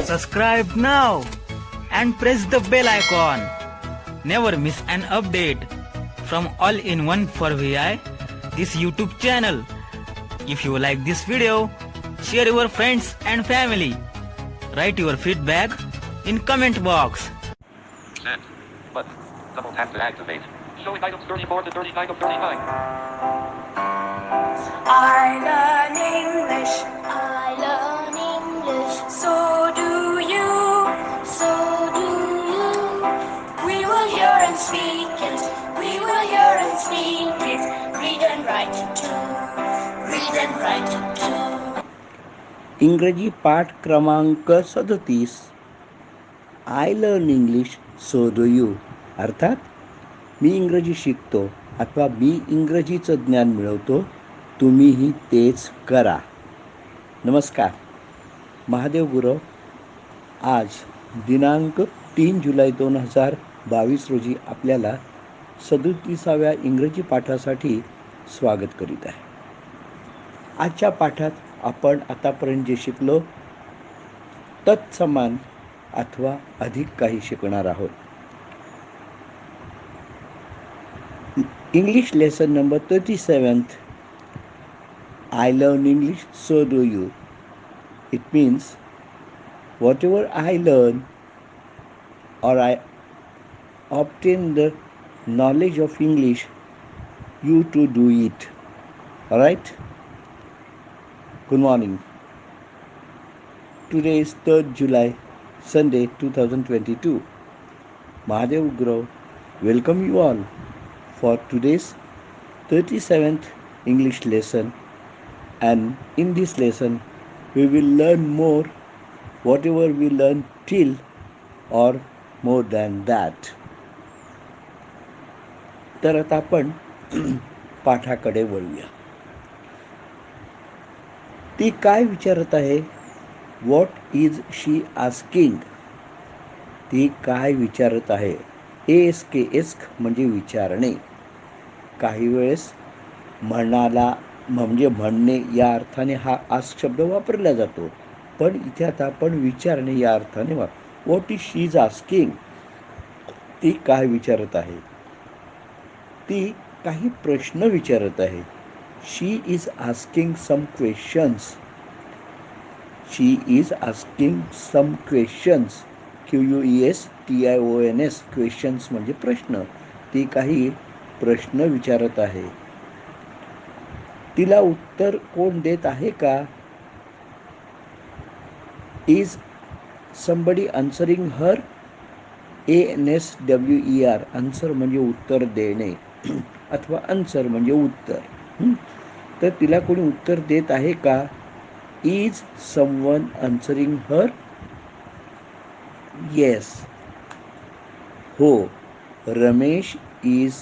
Subscribe now and press the bell icon. Never miss an update from All-in-One for VI, this YouTube channel. If you like this video, share your friends and family. Write your feedback in comment box. Send. Button. Double tap to activate. Showing items 34 to 39 of 39. I learn English. I learn English. So do you. So do you. We will hear and speak it. We will hear and speak it. Read and write it too. Read and write it too. इंग्रजी पाठ क्रमांक 37. I learn English so do you. अर्थात मी इंग्रजी शिकतो अथवा मी इंग्रजीचं ज्ञान मिळवतो, तुम्हीही तेच करा. नमस्कार. महादेव गुरव. आज दिनांक 3 जुलै 2022 रोजी आपल्याला 37व्या इंग्रजी पाठासाठी स्वागत करीत आहे. आजच्या पाठात आपण आतापर्यंत जे शिकलो तत्समान अथवा अधिक काही शिकणार आहोत. English lesson number 37th. I learn English, so do you. It means whatever I learn or I obtain the knowledge of English, you too do it. All right? Good morning. Today is 3rd July, Sunday 2022. Mahadev Guru welcome you all for today's 37th English lesson, and in this lesson we will learn more whatever we learn till or more than that. तर आता आपण पाठाकडे वळूया. ती काय विचारत आहे? What is she asking? ती काय विचारत आहे? एस्क म्हणजे विचारणे. काही वेळेस म्हणाला म्हणजे म्हणणे या अर्थाने हा आस्क शब्द वापरला जातो, पण इथे आता आपण विचारणे या अर्थाने what is she is asking? ती काय विचारत आहे? ती काही प्रश्न विचारत आहे. She is asking some questions. She is asking some questions. QUESTIONS. Questions म्हणजे प्रश्न. ती काही प्रश्न विचारत आहे. तिला उत्तर कोण देत आहे का? Is somebody answering her? ANSWER. Answer म्हणजे उत्तर देणे अथवा आन्सर म्हणजे उत्तर. तर तिला कोणी उत्तर देत आहे का? Is someone answering her? Yes. हो, Ramesh is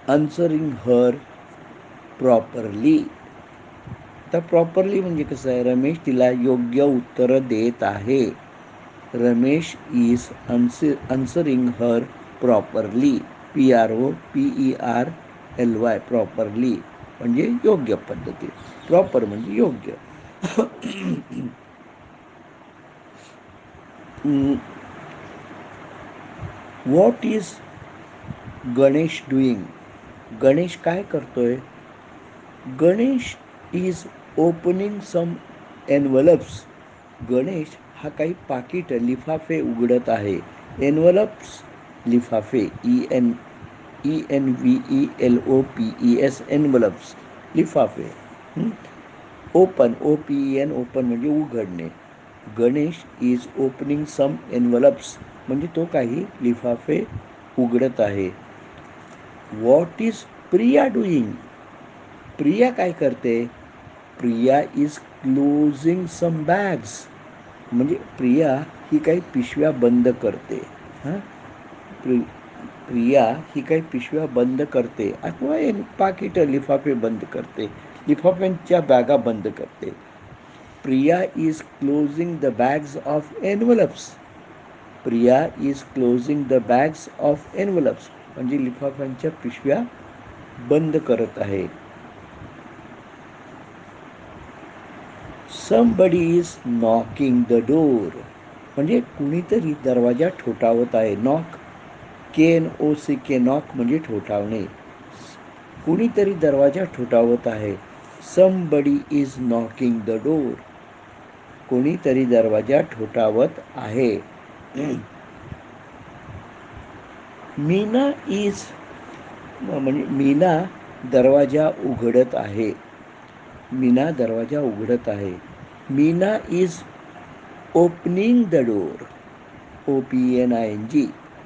answering her properly. आता प्रॉपरली म्हणजे कसं आहे? रमेश तिला योग्य उत्तर देत आहे. Ramesh is answering her properly. PROPERLY. Properly म्हणजे योग्य पद्धती. प्रॉपर म्हणजे योग्य. What is Ganesh doing? Ganesh काय करतोय? Ganesh is opening some envelopes. Ganesh हा काही पाकिट लिफाफे उघडत आहे. एनवलप्स लिफाफे. ENVELOPES. एनवलप्स लिफाफे. Open OPEN. ओपन म्हणजे उघडणे. Ganesh is opening some envelopes म्हणजे तो काही लिफाफे उघडत आहे. What is Priya doing? Priya काय करते? Priya is closing some bags म्हणजे प्रिया ही काही पिशव्या बंद करते. प्रिया ही काही पिशव्या बंद करते अथवा पाकिट लिफाफे बंद करते. लिफाफ्यांच्या बॅगा बंद करते. Priya is closing the bags of envelopes. Priya is closing the bags of envelopes म्हणजे लिफाफ्यांच्या पिशव्या बंद करत आहे. Somebody is knocking the door. म्हणजे कुणीतरी दरवाजा ठोठावत आहे. नॉक, KNOCK, नॉक म्हणजे ठोठावणे. कुणीतरी दरवाजा ठोठावत आहे. Somebody is knocking the door. कोणीतरी दरवाजा ठोठावत आहे. मीना इज म्हणजे मीना दरवाजा उघडत आहे. मीना दरवाजा उघडत आहे. Meena is opening the door. OPENING.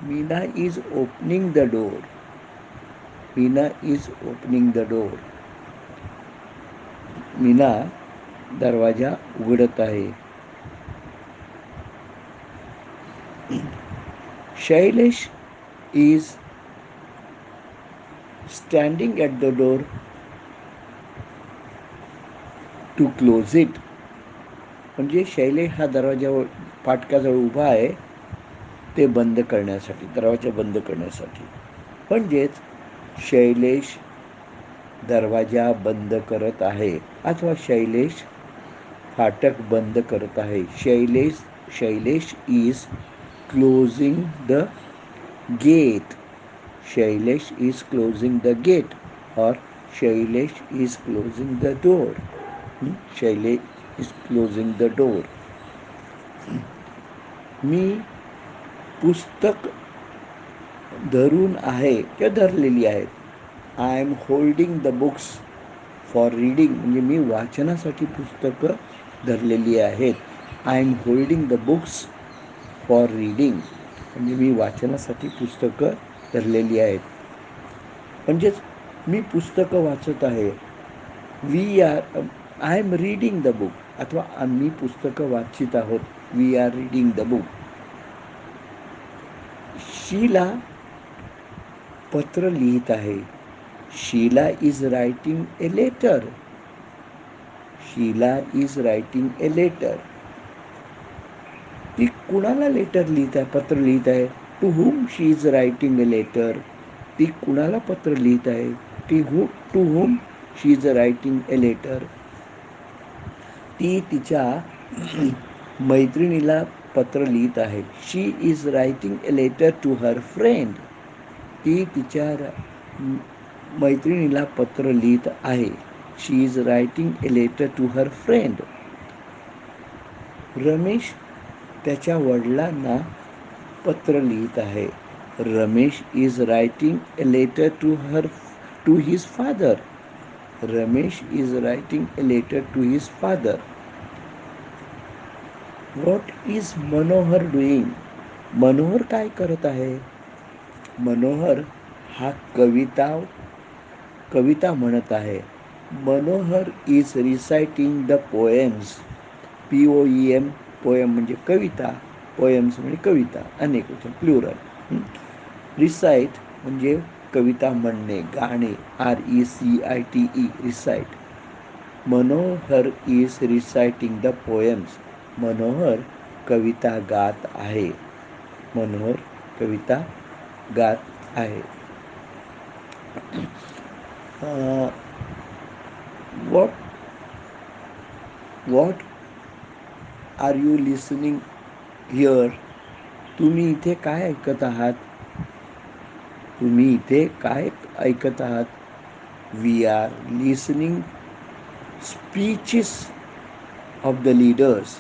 Meena is opening the door. Meena is opening the door. Meena दरवाजा उघडत आहे. Shailesh is standing at the door to close it. म्हणजे शैलेश हा दरवाजावर फाटकाजवळ उभा आहे ते बंद करण्यासाठी, दरवाजा बंद करण्यासाठी. म्हणजेच शैलेश दरवाजा बंद करत आहे अथवा शैलेश फाटक बंद करत आहे. Shailesh is closing the gate. Shailesh is closing the gate और Shailesh is closing the door. Shailesh is closing the door. मी पुस्तक धरून आहे किंवा धरलेली आहेत. I am holding the books for reading. म्हणजे मी वाचनासाठी पुस्तकं धरलेली आहेत. I am holding the books for reading. म्हणजे मी वाचनासाठी पुस्तकं धरलेली आहेत. म्हणजेच मी पुस्तकं वाचत आहे. I am reading the book अथवा आम्ही पुस्तकं वाचित आहोत. We are reading the book. Sheela पत्र लिहित आहे. Sheela is writing a letter. Sheela is writing a letter. ती कुणाला लेटर लिहित आहे, पत्र लिहित आहे. To whom she is writing a letter. ती कुणाला पत्र लिहित आहे. To whom she is writing a letter. ती तिच्या मैत्रिणीला पत्र लिहित आहे. She is writing a letter to her friend. ती तिच्या मैत्रिणीला पत्र लिहित आहे. She is writing a letter to her friend. Ramesh त्याच्या वडिलांना पत्र लिहित आहे. Ramesh is writing a letter to his father. Ramesh is writing a letter to his father. What is Manohar doing. Manohar काय करत आहे. मनोहर हा कविता म्हणत आहे. Manohar is reciting the poems. POEM. Poem म्हणजे कविता, पोएम्स म्हणजे कविता, अनेक वचन, प्लुरल. रिसाईट म्हणजे कविता म्हणणे, गाणे, RECITE, recite. Manohar is reciting the poems. Manohar कविता गात आहे. मनोहर कविता गात आहे. What are you listening here. तुम्ही इथे काय ऐकत आहात. तुम्ही इथे काय ऐकत आहात. We are listening speeches of the leaders.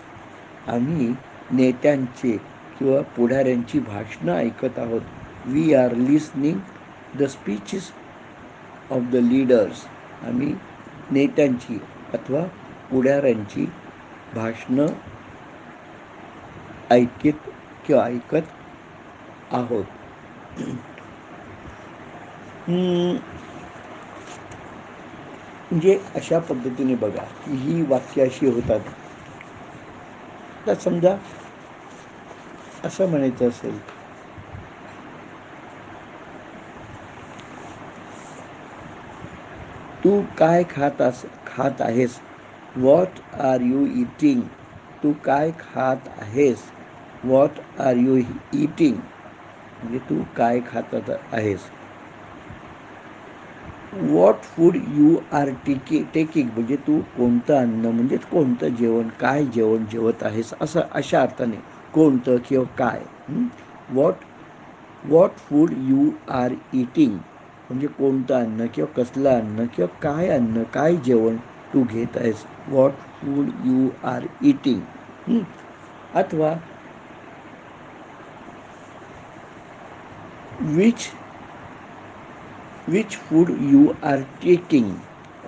आम्ही नेत्यांचे किंवा पुढाऱ्यांची भाषणं ऐकत आहोत. We are listening the speeches of the leaders. आम्ही नेत्यांची अथवा पुढाऱ्यांची भाषणं ऐकत आहोत. म्हणजे अशा पद्धतीने बघा की ही वाक्य अशी होतात. तर समजा असं म्हणायचं असेल, तू काय खात आहेस. What are you eating. तू काय खात आहेस. व्हॉट आर यू इटिंग म्हणजे तू काय खात आहेस. What food you are taking म्हणजे तू कोणतं अन्न म्हणजेच कोणतं जेवण, काय जेवण जेवत आहेस, असं अशा अर्थाने कोणतं किंवा काय. What food you are eating म्हणजे कोणतं अन्न किंवा कसलं अन्न किंवा काय अन्न काय जेवण तू घेत आहेस. What food you are eating. अथवा which food you are taking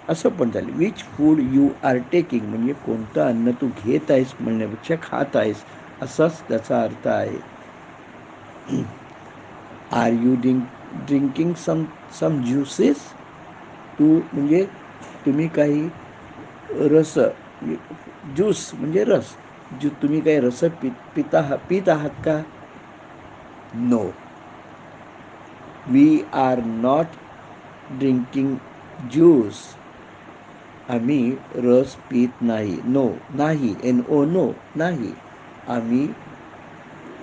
असं पण झालं. Which food you are taking म्हणजे कोणतं अन्न तू घेत आहेस म्हणण्यापेक्षा खात आहेस असाच त्याचा अर्थ आहे. Are you drinking some juices तू म्हणजे तुम्ही काही रस ज्यूस म्हणजे रस तुम्ही काही रस पित आहात का. No we are not drinking juice आम्ही रस पित नाही. नो नाही NO नो नाही आम्ही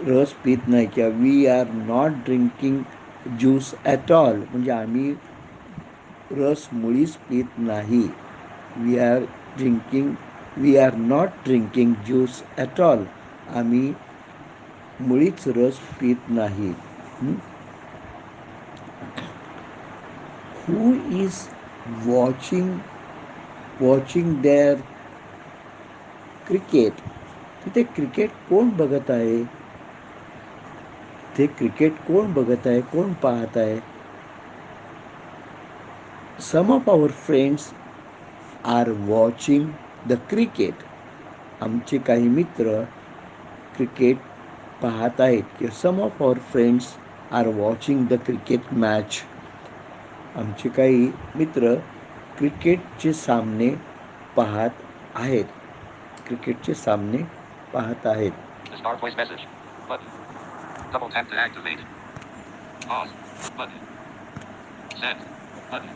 रस पित नाही किंवा we are not drinking juice at all म्हणजे आम्ही रस मुळीच पित नाही. We are not drinking juice at all आम्ही मुळीच रस पित नाही. Who is watching there cricket तिथे क्रिकेट कोण बघत आहे. ते क्रिकेट कोण बघत आहे कोण पाहत आहे. Some of our friends are watching the cricket आमचे काही मित्र क्रिकेट पाहत आहेत किंवा some of our friends are watching the cricket match आमचे काही मित्र क्रिकेटचे सामने पाहत आहेत. क्रिकेटचे सामने पाहत आहेत. The start voice message. Button. Double tap to activate. Pause. Button. Send. Button.